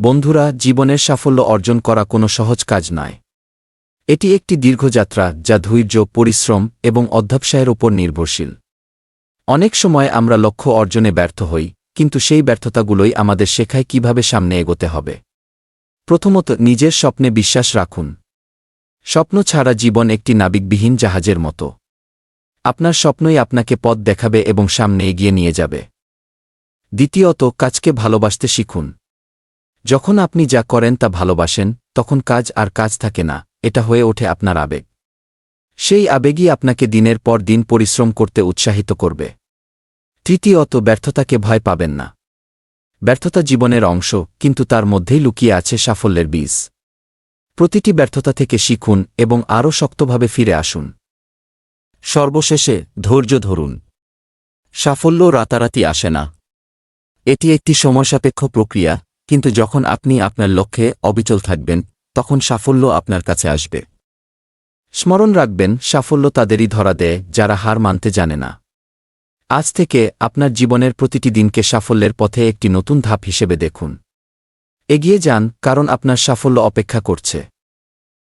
বন্ধুরা, জীবনের সাফল্য অর্জন করা কোনো সহজ কাজ নয়। এটি একটি দীর্ঘ যাত্রা যা ধৈর্য, পরিশ্রম এবং অধ্যবসায়ের উপর নির্ভরশীল। অনেক সময় আমরা লক্ষ্য অর্জনে ব্যর্থ হই, কিন্তু সেই ব্যর্থতাগুলোই আমাদের শেখায় কিভাবে সামনে এগোতে হবে। প্রথমত, নিজের স্বপ্নে বিশ্বাস রাখুন। স্বপ্ন ছাড়া জীবন একটি নাবিকবিহীন জাহাজের মতো। আপনার স্বপ্নই আপনাকে পথ দেখাবে এবং সামনে এগিয়ে নিয়ে যাবে। দ্বিতীয়ত, কাজকে ভালোবাসতে শিখুন। যখন আপনি যা করেন তা ভালোবাসেন, তখন কাজ আর কাজ থাকে না, এটা হয়ে ওঠে আপনার আবেগ। সেই আবেগই আপনাকে দিনের পর দিন পরিশ্রম করতে উৎসাহিত করবে। তৃতীয়ত, ব্যর্থতাকে ভয় পাবেন না। ব্যর্থতা জীবনের অংশ, কিন্তু তার মধ্যেই লুকিয়ে আছে সাফল্যের বীজ। প্রতিটি ব্যর্থতা থেকে শিখুন এবং আরও শক্তভাবে ফিরে আসুন। সর্বশেষে, ধৈর্য ধরুন। সাফল্য রাতারাতি আসে না। এটি একটি সময়সাপেক্ষ প্রক্রিয়া, কিন্তু যখন আপনি আপনার লক্ষ্যে অবিচল থাকবেন, তখন সাফল্য আপনার কাছে আসবে। স্মরণ রাখবেন, সাফল্য তাদেরই ধরা দেয় যারা হার মানতে জানে না। আজ থেকে আপনার জীবনের প্রতিটি দিনকে সাফল্যের পথে একটি নতুন ধাপ হিসেবে দেখুন। এগিয়ে যান, কারণ আপনার সাফল্য অপেক্ষা করছে।